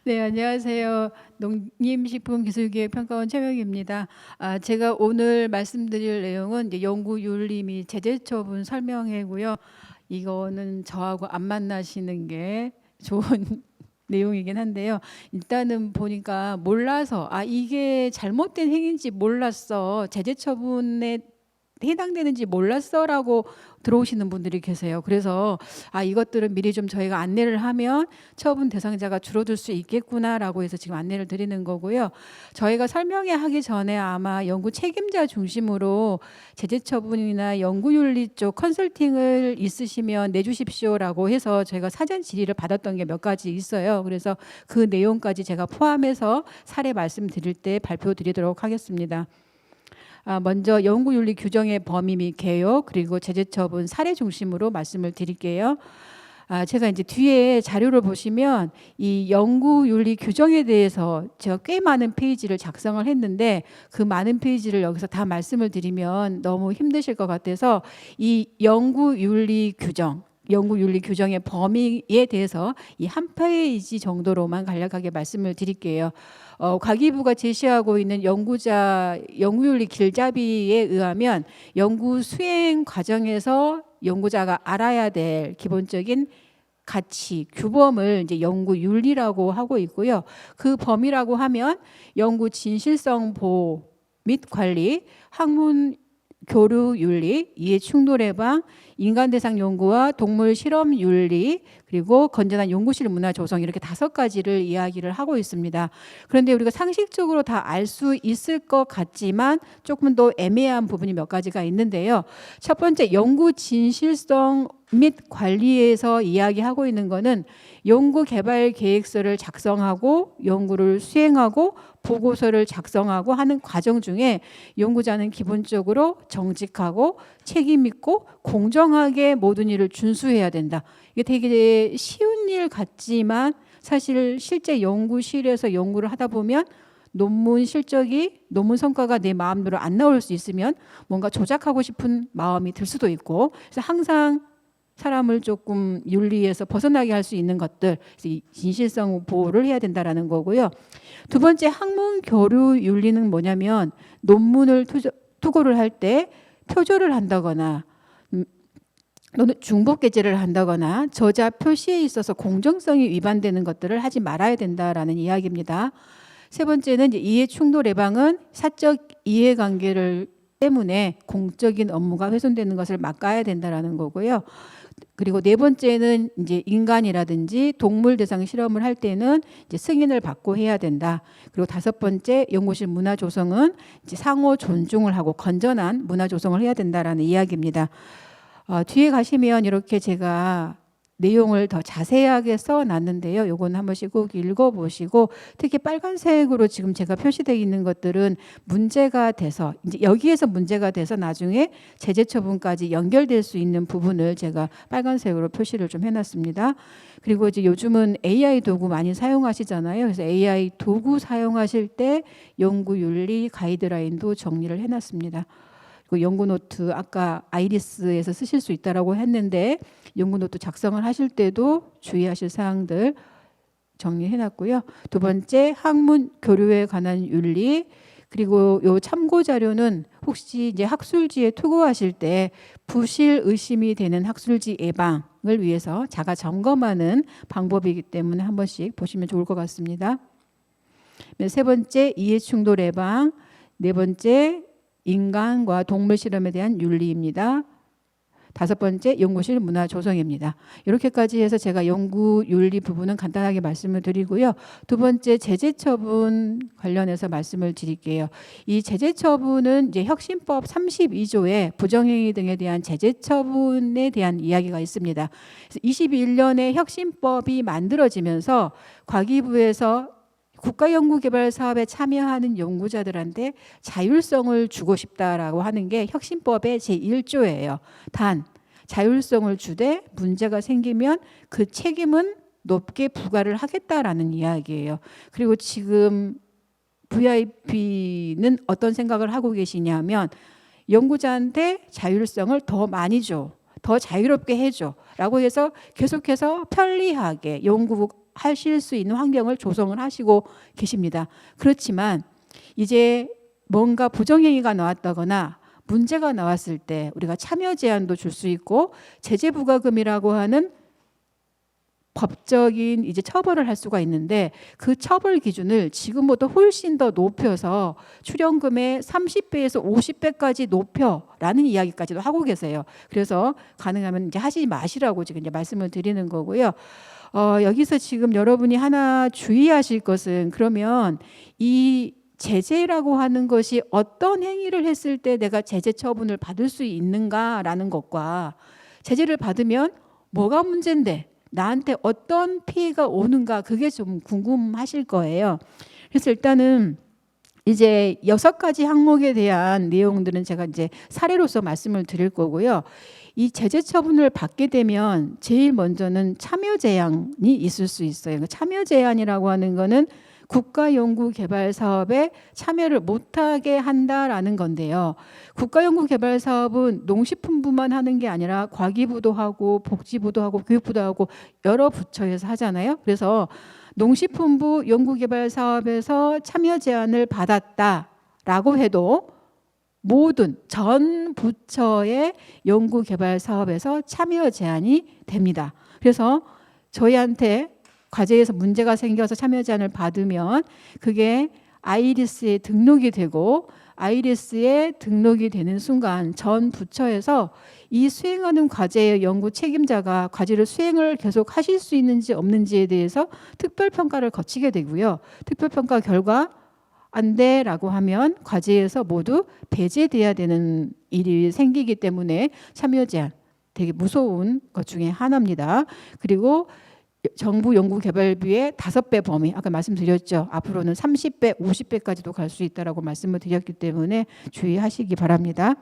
네, 안녕하세요. 농림식품기술기획평가원 최명희입니다. 제가 오늘 말씀드릴 내용은 이제 연구윤리 및 제재처분 설명회고요. 이거는 저하고 안 만나시는 게 좋은 내용이긴 한데요. 일단은 보니까 몰라서 이게 잘못된 행위인지 몰랐어. 제재처분에 해당되는지 몰랐어라고 들어오시는 분들이 계세요. 그래서 이것들은 미리 좀 저희가 안내를 하면 처분 대상자가 줄어들 수 있겠구나라고 해서 지금 안내를 드리는 거고요. 저희가 설명회 하기 전에 아마 연구 책임자 중심으로 제재 처분이나 연구윤리 쪽 컨설팅을 있으시면 내주십시오라고 해서 저희가 사전 질의를 받았던 게 몇 가지 있어요. 그래서 그 내용까지 제가 포함해서 사례 말씀드릴 때 발표드리도록 하겠습니다. 먼저 연구윤리 규정의 범위 및 개요, 그리고 제재처분 사례 중심으로 말씀을 드릴게요. 제가 이제 뒤에 자료를 보시면 이 연구윤리 규정에 대해서 제가 꽤 많은 페이지를 작성을 했는데 그 많은 페이지를 여기서 다 말씀을 드리면 너무 힘드실 것 같아서 이 연구윤리 규정의 범위에 대해서 이 한 페이지 정도로만 간략하게 말씀을 드릴게요. 과기부가 제시하고 있는 연구윤리 길잡이에 의하면 연구 수행 과정에서 연구자가 알아야 될 기본적인 가치, 규범을 이제 연구윤리라고 하고 있고요. 그 범위라고 하면 연구 진실성 보호 및 관리, 학문 교류 윤리, 이해 충돌 예방, 인간 대상 연구와 동물 실험 윤리, 그리고 건전한 연구실 문화 조성, 이렇게 5가지를 이야기를 하고 있습니다. 그런데 우리가 상식적으로 다 알 수 있을 것 같지만 조금 더 애매한 부분이 몇 가지가 있는데요. 첫 번째, 연구 진실성 및 관리에서 이야기하고 있는 거는 연구 개발 계획서를 작성하고 연구를 수행하고 보고서를 작성하고 하는 과정 중에 연구자는 기본적으로 정직하고 책임 있고 공정하게 모든 일을 준수해야 된다. 이게 되게 쉬운 일 같지만 사실 실제 연구실에서 연구를 하다 보면 논문 실적이, 논문 성과가 내 마음대로 안 나올 수 있으면 뭔가 조작하고 싶은 마음이 들 수도 있고, 그래서 항상 사람을 조금 윤리에서 벗어나게 할 수 있는 것들, 이 진실성 보호를 해야 된다라는 거고요. 두 번째, 학문 교류 윤리는 뭐냐면 논문을 투고를 할 때 표절을 한다거나 또는 중복 게재를 한다거나 저자 표시에 있어서 공정성이 위반되는 것들을 하지 말아야 된다라는 이야기입니다. 세 번째는 이해 충돌 예방은 사적 이해관계를 때문에 공적인 업무가 훼손되는 것을 막아야 된다라는 거고요. 그리고 네 번째는 이제 인간이라든지 동물 대상 실험을 할 때는 이제 승인을 받고 해야 된다. 그리고 5번째, 연구실 문화 조성은 이제 상호 존중을 하고 건전한 문화 조성을 해야 된다라는 이야기입니다. 뒤에 가시면 이렇게 제가 내용을 더 자세하게 써놨는데요. 요건 한 번씩 꼭 읽어보시고, 특히 빨간색으로 지금 제가 표시되어 있는 것들은 문제가 돼서 이제 여기에서 문제가 돼서 나중에 제재 처분까지 연결될 수 있는 부분을 제가 빨간색으로 표시를 좀 해놨습니다. 그리고 이제 요즘은 AI 도구 많이 사용하시잖아요. 그래서 AI 도구 사용하실 때 연구윤리 가이드라인도 정리를 해놨습니다. 그 연구노트 아까 아이리스에서 쓰실 수 있다라고 했는데 연구노트 작성을 하실 때도 주의하실 사항들 정리해놨고요. 두 번째, 학문 교류에 관한 윤리, 그리고 요 참고 자료는 혹시 이제 학술지에 투고하실 때 부실 의심이 되는 학술지 예방을 위해서 자가 점검하는 방법이기 때문에 한 번씩 보시면 좋을 것 같습니다. 세 번째, 이해 충돌 예방. 네 번째, 인간과 동물 실험에 대한 윤리입니다. 5번째, 연구실 문화 조성입니다. 이렇게까지 해서 제가 연구 윤리 부분은 간단하게 말씀을 드리고요. 두 번째, 제재 처분 관련해서 말씀을 드릴게요. 이 제재 처분은 이제 혁신법 32조에 부정행위 등에 대한 제재 처분에 대한 이야기가 있습니다. 그래서 21년에 혁신법이 만들어지면서 과기부에서 국가연구개발 사업에 참여하는 연구자들한테 자율성을 주고 싶다라고 하는 게 혁신법의 제1조예요. 단, 자율성을 주되 문제가 생기면 그 책임은 높게 부과를 하겠다라는 이야기예요. 그리고 지금 VIP는 어떤 생각을 하고 계시냐면 연구자한테 자율성을 더 많이 줘, 더 자유롭게 해줘 라고 해서 계속해서 편리하게 연구 하실 수 있는 환경을 조성을 하시고 계십니다. 그렇지만 이제 뭔가 부정행위가 나왔다거나 문제가 나왔을 때 우리가 참여 제한도 줄 수 있고 제재 부과금이라고 하는 법적인 이제 처벌을 할 수가 있는데 그 처벌 기준을 지금보다 훨씬 더 높여서 출연금의 30배에서 50배까지 높여라는 이야기까지도 하고 계세요. 그래서 가능하면 이제 하지 마시라고 지금 이제 말씀을 드리는 거고요. 여기서 지금 여러분이 하나 주의하실 것은 그러면 이 제재라고 하는 것이 어떤 행위를 했을 때 내가 제재 처분을 받을 수 있는가라는 것과 제재를 받으면 뭐가 문제인데 나한테 어떤 피해가 오는가 그게 좀 궁금하실 거예요. 그래서 일단은 이제 6가지 항목에 대한 내용들은 제가 이제 사례로서 말씀을 드릴 거고요. 이 제재 처분을 받게 되면 제일 먼저는 참여 제한이 있을 수 있어요. 참여 제한이라고 하는 거는 국가연구개발사업에 참여를 못하게 한다라는 건데요. 국가연구개발사업은 농식품부만 하는 게 아니라 과기부도 하고 복지부도 하고 교육부도 하고 여러 부처에서 하잖아요. 그래서 농식품부 연구개발사업에서 참여 제안을 받았다라고 해도 모든 전 부처의 연구개발사업에서 참여 제한이 됩니다. 그래서 저희한테 과제에서 문제가 생겨서 참여 제안을 받으면 그게 아이리스에 등록이 되고 아이리스에 등록이 되는 순간 전 부처에서 이 수행하는 과제의 연구 책임자가 과제를 수행을 계속 하실 수 있는지 없는지에 대해서 특별평가를 거치게 되고요. 특별평가 결과 안 돼라고 하면 과제에서 모두 배제돼야 되는 일이 생기기 때문에 참여 제한 되게 무서운 것 중에 하나입니다. 그리고 정부 연구개발비의 5배 범위 아까 말씀드렸죠. 앞으로는 30배, 50배까지도 갈 수 있다라고 말씀을 드렸기 때문에 주의하시기 바랍니다.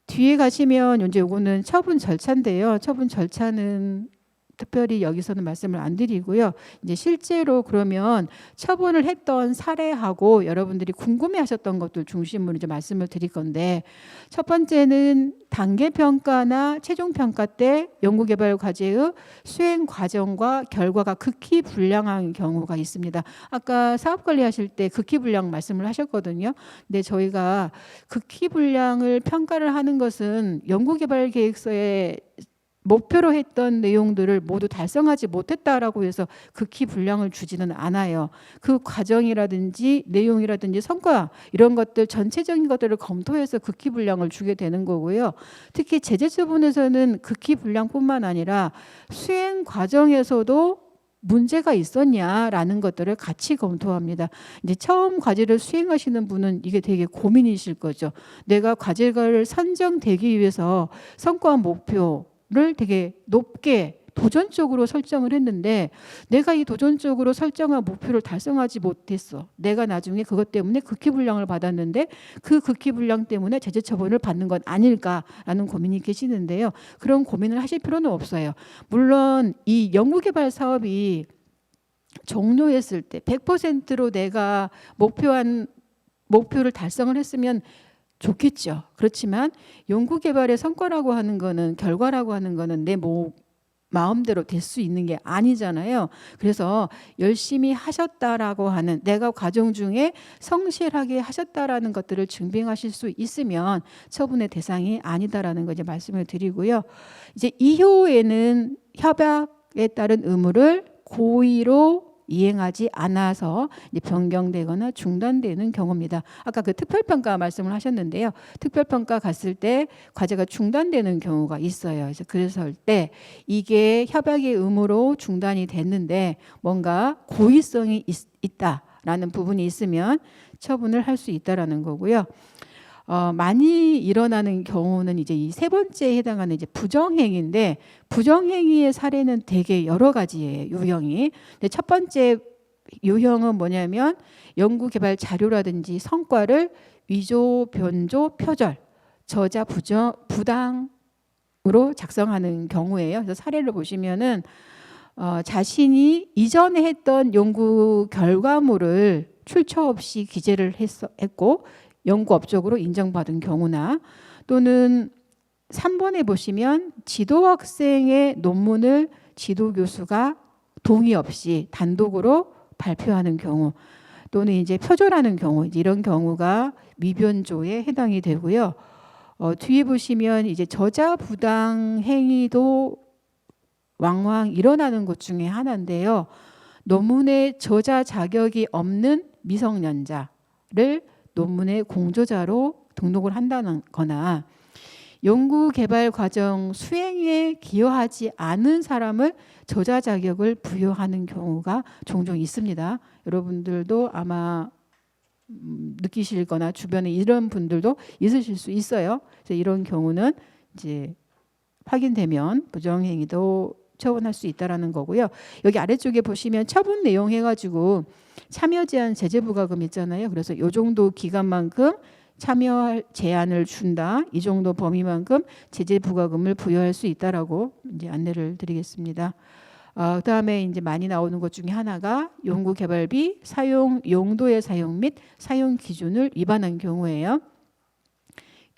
뒤에 가시면 이제 요거는 처분 절차인데요. 처분 절차는 특별히 여기서는 말씀을 안 드리고요. 이제 실제로 그러면 처분을 했던 사례하고 여러분들이 궁금해하셨던 것들 중심으로 이제 말씀을 드릴 건데 첫 번째는 단계 평가나 최종 평가 때 연구개발 과제의 수행 과정과 결과가 극히 불량한 경우가 있습니다. 아까 사업관리하실 때 극히 불량 말씀을 하셨거든요. 근데 저희가 극히 불량을 평가를 하는 것은 연구개발 계획서에 목표로 했던 내용들을 모두 달성하지 못했다라고 해서 극히 분량을 주지는 않아요. 그 과정이라든지 내용이라든지 성과 이런 것들 전체적인 것들을 검토해서 극히 분량을 주게 되는 거고요. 특히 제재 처분에서는 극히 분량뿐만 아니라 수행 과정에서도 문제가 있었냐라는 것들을 같이 검토합니다. 이제 처음 과제를 수행하시는 분은 이게 되게 고민이실 거죠. 내가 과제를 선정되기 위해서 성과 목표를 되게 높게 도전적으로 설정을 했는데 내가 이 도전적으로 설정한 목표를 달성하지 못했어. 내가 나중에 그것 때문에 극히불량을 받았는데 그 극히불량 때문에 제재 처분을 받는 건 아닐까라는 고민이 계시는데요. 그런 고민을 하실 필요는 없어요. 물론 이 연구개발 사업이 종료했을 때 100%로 내가 목표를 달성을 했으면 좋겠죠. 그렇지만 연구개발의 성과라고 하는 거는 결과라고 하는 거는 내 마음대로 될 수 있는 게 아니잖아요. 그래서 열심히 하셨다라고 하는 내가 과정 중에 성실하게 하셨다라는 것들을 증빙하실 수 있으면 처분의 대상이 아니다라는 거 이제 말씀을 드리고요. 이제 이후에는 협약에 따른 의무를 고의로 이행하지 않아서 변경되거나 중단되는 경우입니다. 아까 그 특별평가 말씀을 하셨는데요. 특별평가 갔을 때 과제가 중단되는 경우가 있어요. 그래서 때 이게 협약의 의무로 중단이 됐는데 뭔가 고의성이 있다라는 부분이 있으면 처분을 할 수 있다라는 거고요. 많이 일어나는 경우는 이제 이 세 번째에 해당하는 이제 부정행위인데 부정행위의 사례는 되게 여러 가지예요. 유형이. 근데 첫 번째 유형은 뭐냐면 연구개발 자료라든지 성과를 위조, 변조, 표절, 저자 부당으로 작성하는 경우예요. 그래서 사례를 보시면은 자신이 이전에 했던 연구 결과물을 출처 없이 기재를 했고 연구업적으로 인정받은 경우나 또는 3번에 보시면 지도학생의 논문을 지도교수가 동의 없이 단독으로 발표하는 경우 또는 이제 표절하는 경우 이런 경우가 위변조에 해당이 되고요. 뒤에 보시면 이제 저자 부당 행위도 왕왕 일어나는 것 중에 하나인데요. 논문에 저자 자격이 없는 미성년자를 논문의 공저자로 등록을 한다는 거나 연구 개발 과정 수행에 기여하지 않은 사람을 저자 자격을 부여하는 경우가 종종 있습니다. 여러분들도 아마 느끼실 거나 주변에 이런 분들도 있으실 수 있어요. 그래서 이런 경우는 이제 확인되면 부정행위도 처분할 수 있다라는 거고요. 여기 아래쪽에 보시면 처분 내용 해가지고 참여 제한 제재 부과금 있잖아요. 그래서 이 정도 기간만큼 참여 제한을 준다. 이 정도 범위만큼 제재 부과금을 부여할 수 있다라고 이제 안내를 드리겠습니다. 그다음에 이제 많이 나오는 것 중에 하나가 연구 개발비 사용 용도의 사용 및 사용 기준을 위반한 경우예요.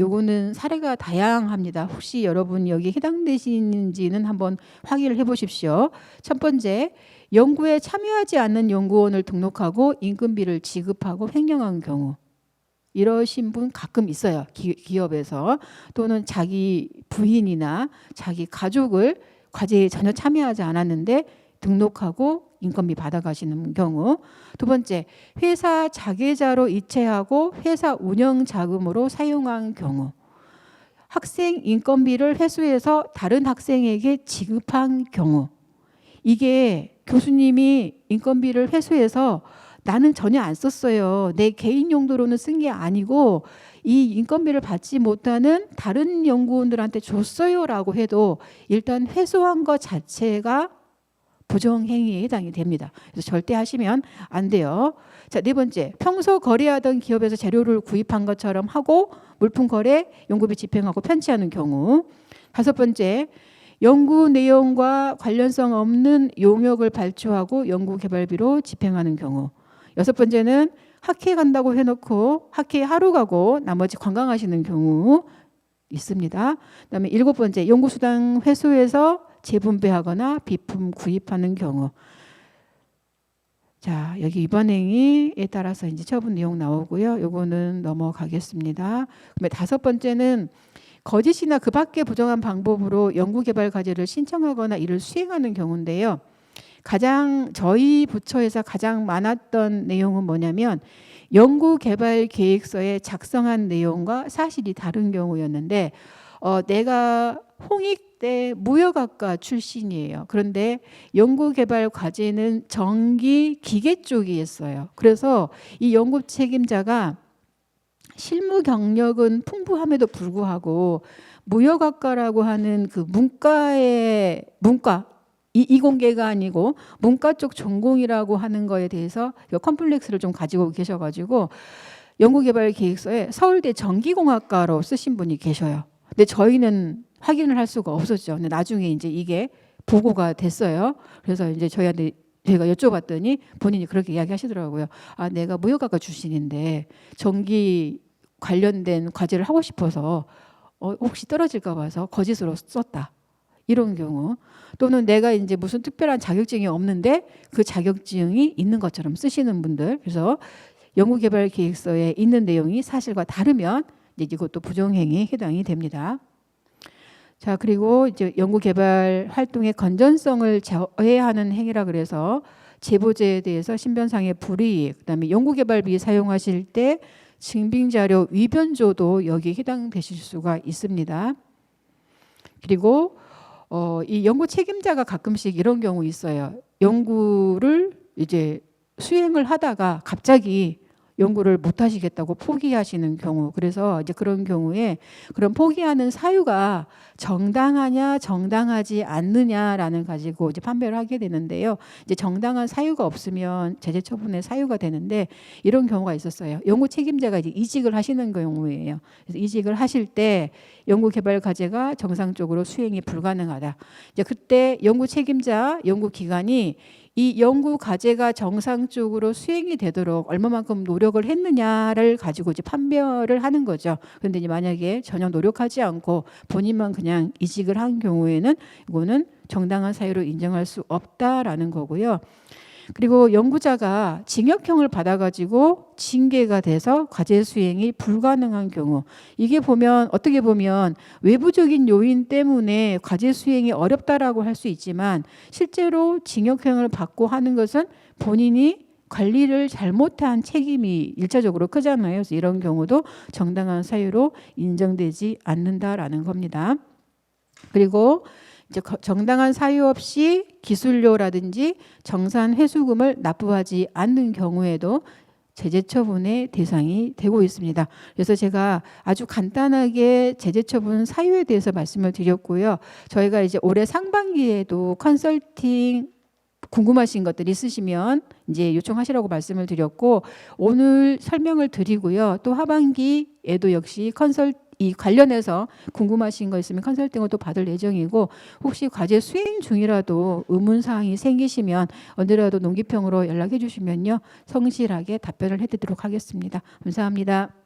요거는 사례가 다양합니다. 혹시 여러분 여기 해당되시는지는 한번 확인을 해보십시오. 첫 번째, 연구에 참여하지 않는 연구원을 등록하고 임금비를 지급하고 횡령한 경우. 이러신 분 가끔 있어요. 기업에서 또는 자기 부인이나 자기 가족을 과제에 전혀 참여하지 않았는데 등록하고 인건비 받아가시는 경우. 두 번째, 회사 자계자로 이체하고 회사 운영 자금으로 사용한 경우. 학생 인건비를 회수해서 다른 학생에게 지급한 경우. 이게 교수님이 인건비를 회수해서 나는 전혀 안 썼어요. 내 개인 용도로는 쓴 게 아니고 이 인건비를 받지 못하는 다른 연구원들한테 줬어요라고 해도 일단 회수한 것 자체가 부정행위에 해당이 됩니다. 그래서 절대 하시면 안 돼요. 자, 네 번째, 평소 거래하던 기업에서 재료를 구입한 것처럼 하고 물품 거래, 연구비 집행하고 편취하는 경우. 다섯 번째, 연구 내용과 관련성 없는 용역을 발주하고 연구 개발비로 집행하는 경우. 여섯 번째는 학회 간다고 해놓고 학회 하루 가고 나머지 관광하시는 경우 있습니다. 그다음에 일곱 번째, 연구수당 회수해서 재분배하거나 비품 구입하는 경우. 자, 여기 위반 행위에 따라서 이제 처분 내용 나오고요. 요거는 넘어가겠습니다. 그다음에 다섯 번째는 거짓이나 그 밖의 부정한 방법으로 연구개발 과제를 신청하거나 이를 수행하는 경우인데요. 저희 부처에서 가장 많았던 내용은 뭐냐면 연구개발 계획서에 작성한 내용과 사실이 다른 경우였는데 내가 홍익대 무역학과 출신이에요. 그런데 연구개발 과제는 전기 기계 쪽이었어요. 그래서 이 연구 책임자가 실무 경력은 풍부함에도 불구하고 무역학과라고 하는 그 문과 이공계가 아니고 문과 쪽 전공이라고 하는 거에 대해서 컴플렉스를 좀 가지고 계셔가지고 연구개발 계획서에 서울대 전기공학과로 쓰신 분이 계셔요. 근데 저희는 확인을 할 수가 없었죠. 근데 나중에 이제 이게 보고가 됐어요. 그래서 이제 저희한테 제가 여쭤봤더니 본인이 그렇게 이야기하시더라고요. 아, 내가 무역학과 출신인데 전기 관련된 과제를 하고 싶어서 혹시 떨어질까 봐서 거짓으로 썼다. 이런 경우. 또는 내가 이제 무슨 특별한 자격증이 없는데 그 자격증이 있는 것처럼 쓰시는 분들. 그래서 연구개발 계획서에 있는 내용이 사실과 다르면 이제 이것도 부정행위에 해당이 됩니다. 자, 그리고 이제 연구개발 활동의 건전성을 저해하는 행위라 그래서 제보자에 대해서 신변상의 불이익, 그다음에 연구개발비 사용하실 때 증빙자료 위변조도 여기에 해당되실 수가 있습니다. 그리고 이 연구 책임자가 가끔씩 이런 경우 있어요. 연구를 이제 수행을 하다가 갑자기 연구를 못 하시겠다고 포기하시는 경우. 그래서 이제 그런 경우에 그런 포기하는 사유가 정당하냐 정당하지 않느냐라는 가지고 이제 판별을 하게 되는데요. 이제 정당한 사유가 없으면 제재 처분의 사유가 되는데 이런 경우가 있었어요. 연구 책임자가 이제 이직을 하시는 경우예요. 그래서 이직을 하실 때 연구 개발 과제가 정상적으로 수행이 불가능하다. 이제 그때 연구 책임자, 연구 기관이 이 연구 과제가 정상적으로 수행이 되도록 얼마만큼 노력을 했느냐를 가지고 이제 판별을 하는 거죠. 그런데 이제 만약에 전혀 노력하지 않고 본인만 그냥 이직을 한 경우에는 이거는 정당한 사유로 인정할 수 없다라는 거고요. 그리고 연구자가 징역형을 받아가지고 징계가 돼서 과제 수행이 불가능한 경우, 이게 보면 어떻게 보면 외부적인 요인 때문에 과제 수행이 어렵다라고 할 수 있지만 실제로 징역형을 받고 하는 것은 본인이 관리를 잘못한 책임이 일차적으로 크잖아요. 그래서 이런 경우도 정당한 사유로 인정되지 않는다라는 겁니다. 그리고 이제 정당한 사유 없이 기술료라든지 정산 회수금을 납부하지 않는 경우에도 제재 처분의 대상이 되고 있습니다. 그래서 제가 아주 간단하게 제재 처분 사유에 대해서 말씀을 드렸고요. 저희가 이제 올해 상반기에도 컨설팅 궁금하신 것들 있으시면 이제 요청하시라고 말씀을 드렸고, 오늘 설명을 드리고요. 또 하반기에도 역시 이 관련해서 궁금하신 거 있으면 컨설팅을 또 받을 예정이고, 혹시 과제 수행 중이라도 의문사항이 생기시면 언제라도 농기평으로 연락해 주시면요, 성실하게 답변을 해드리도록 하겠습니다. 감사합니다.